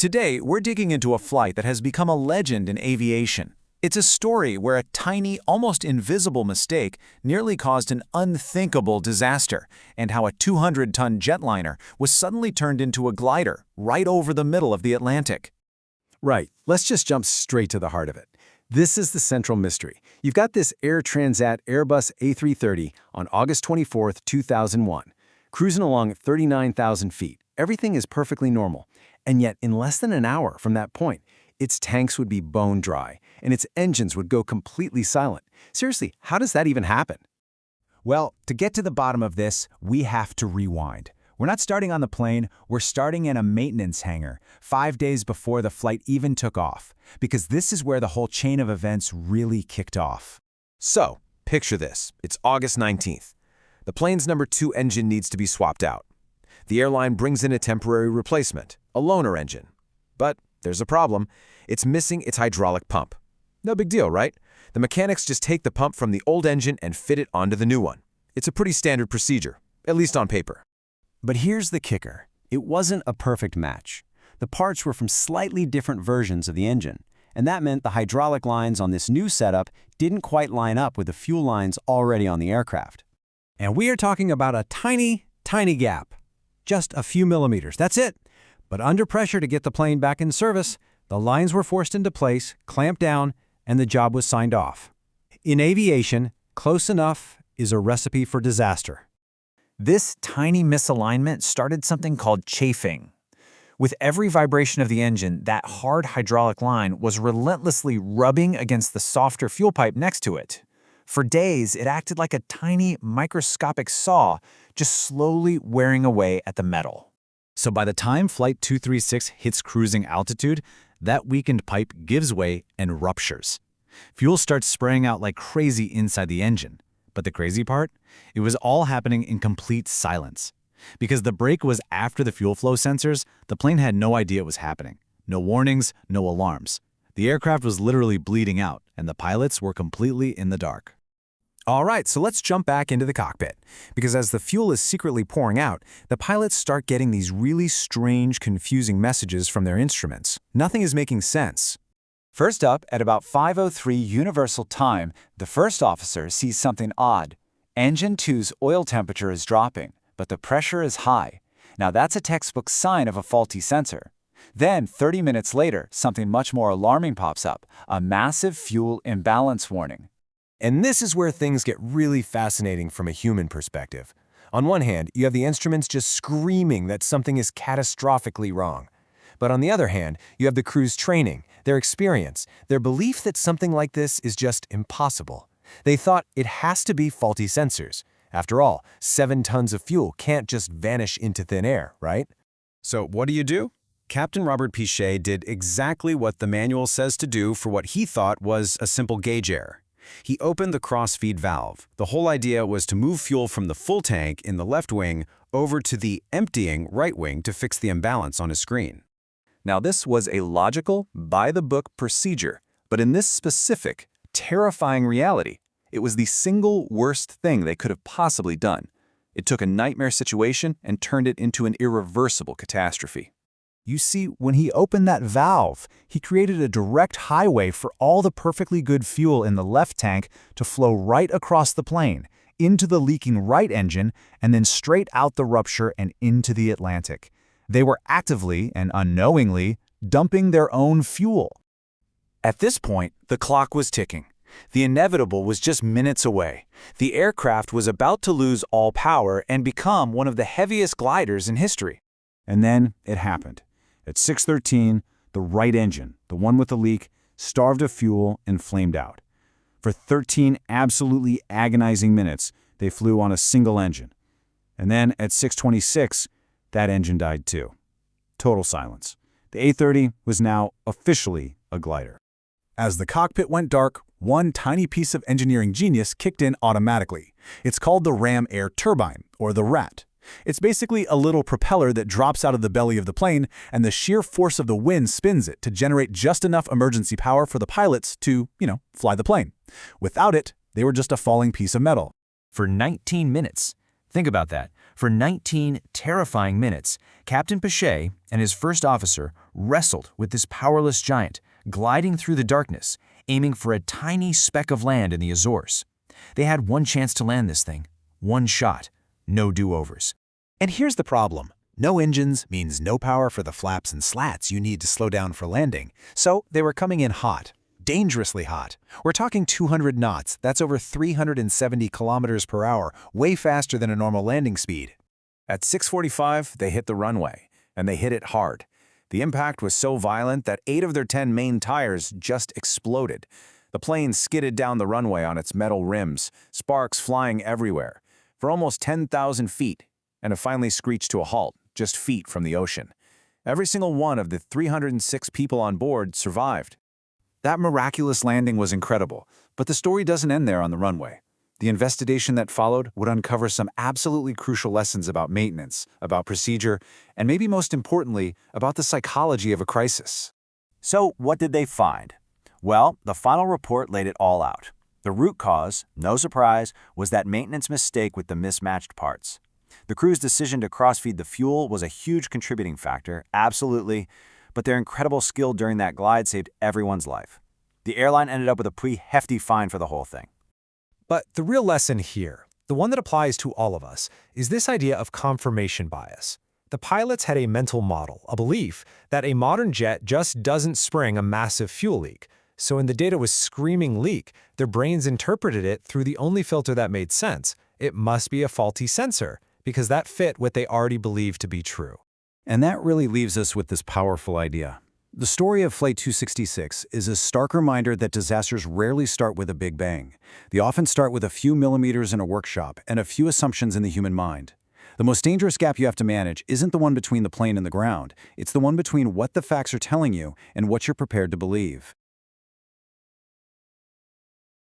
Today, we're digging into a flight that has become a legend in aviation. It's a story where a tiny, almost invisible mistake nearly caused an unthinkable disaster, and how a 200-ton jetliner was suddenly turned into a glider right over the middle of the Atlantic. Right, let's just jump straight to the heart of it. This is the central mystery. You've got this Air Transat Airbus A330 on August 24, 2001, cruising along at 39,000 feet. Everything is perfectly normal. And yet, in less than an hour from that point, its tanks would be bone dry, and its engines would go completely silent. Seriously, how does that even happen? Well, to get to the bottom of this, we have to rewind. We're not starting on the plane, we're starting in a maintenance hangar, 5 days before the flight even took off, because this is where the whole chain of events really kicked off. So, picture this. It's August 19th. The plane's number 2 engine needs to be swapped out. The airline brings in a temporary replacement, a loaner engine. But there's a problem. It's missing its hydraulic pump. No big deal, right? The mechanics just take the pump from the old engine and fit it onto the new one. It's a pretty standard procedure, at least on paper. But here's the kicker. It wasn't a perfect match. The parts were from slightly different versions of the engine, and that meant the hydraulic lines on this new setup didn't quite line up with the fuel lines already on the aircraft. And we are talking about a tiny, tiny gap. Just a few millimeters, that's it. But under pressure to get the plane back in service, the lines were forced into place, clamped down, and the job was signed off. In aviation, close enough is a recipe for disaster. This tiny misalignment started something called chafing. With every vibration of the engine, that hard hydraulic line was relentlessly rubbing against the softer fuel pipe next to it. For days, it acted like a tiny, microscopic saw, just slowly wearing away at the metal. So by the time Flight 236 hits cruising altitude, that weakened pipe gives way and ruptures. Fuel starts spraying out like crazy inside the engine. But the crazy part? It was all happening in complete silence. Because the break was after the fuel flow sensors, the plane had no idea it was happening. No warnings, no alarms. The aircraft was literally bleeding out, and the pilots were completely in the dark. All right, so let's jump back into the cockpit. Because as the fuel is secretly pouring out, the pilots start getting these really strange, confusing messages from their instruments. Nothing is making sense. First up, at about 5:03 Universal Time, the first officer sees something odd. Engine 2's oil temperature is dropping, but the pressure is high. Now that's a textbook sign of a faulty sensor. Then, 30 minutes later, something much more alarming pops up, a massive fuel imbalance warning. And this is where things get really fascinating from a human perspective. On one hand, you have the instruments just screaming that something is catastrophically wrong. But on the other hand, you have the crew's training, their experience, their belief that something like this is just impossible. They thought it has to be faulty sensors. After all, 7 tons of fuel can't just vanish into thin air, right? So what do? Captain Robert Pichet did exactly what the manual says to do for what he thought was a simple gauge error. He opened the cross-feed valve. The whole idea was to move fuel from the full tank in the left wing over to the emptying right wing to fix the imbalance on his screen. Now this was a logical, by-the-book procedure, but in this specific, terrifying reality, it was the single worst thing they could have possibly done. It took a nightmare situation and turned it into an irreversible catastrophe. You see, when he opened that valve, he created a direct highway for all the perfectly good fuel in the left tank to flow right across the plane, into the leaking right engine, and then straight out the rupture and into the Atlantic. They were actively and unknowingly dumping their own fuel. At this point, the clock was ticking. The inevitable was just minutes away. The aircraft was about to lose all power and become one of the heaviest gliders in history. And then it happened. At 6:13, the right engine, the one with the leak, starved of fuel and flamed out. For 13 absolutely agonizing minutes, they flew on a single engine. And then at 6:26, that engine died too. Total silence. The A-30 was now officially a glider. As the cockpit went dark, one tiny piece of engineering genius kicked in automatically. It's called the ram air turbine, or the RAT. It's basically a little propeller that drops out of the belly of the plane, and the sheer force of the wind spins it to generate just enough emergency power for the pilots to, fly the plane. Without it, they were just a falling piece of metal. For 19 minutes. Think about that. For 19 terrifying minutes, Captain Pache and his first officer wrestled with this powerless giant, gliding through the darkness, aiming for a tiny speck of land in the Azores. They had one chance to land this thing. One shot. No do-overs. And here's the problem. No engines means no power for the flaps and slats you need to slow down for landing. So they were coming in hot. Dangerously hot. We're talking 200 knots. That's over 370 kilometers per hour, way faster than a normal landing speed. At 6:45, they hit the runway, and they hit it hard. The impact was so violent that 8 of their 10 main tires just exploded. The plane skidded down the runway on its metal rims, sparks flying everywhere, for almost 10,000 feet, and it finally screeched to a halt, just feet from the ocean. Every single one of the 306 people on board survived. That miraculous landing was incredible, but the story doesn't end there on the runway. The investigation that followed would uncover some absolutely crucial lessons about maintenance, about procedure, and maybe most importantly, about the psychology of a crisis. So what did they find? Well, the final report laid it all out. The root cause, no surprise, was that maintenance mistake with the mismatched parts. The crew's decision to cross-feed the fuel was a huge contributing factor, absolutely, but their incredible skill during that glide saved everyone's life. The airline ended up with a pretty hefty fine for the whole thing. But the real lesson here, the one that applies to all of us, is this idea of confirmation bias. The pilots had a mental model, a belief, that a modern jet just doesn't spring a massive fuel leak. So when the data was screaming leak, their brains interpreted it through the only filter that made sense. It must be a faulty sensor, because that fit what they already believed to be true. And that really leaves us with this powerful idea. The story of Flight 266 is a stark reminder that disasters rarely start with a big bang. They often start with a few millimeters in a workshop and a few assumptions in the human mind. The most dangerous gap you have to manage isn't the one between the plane and the ground. It's the one between what the facts are telling you and what you're prepared to believe.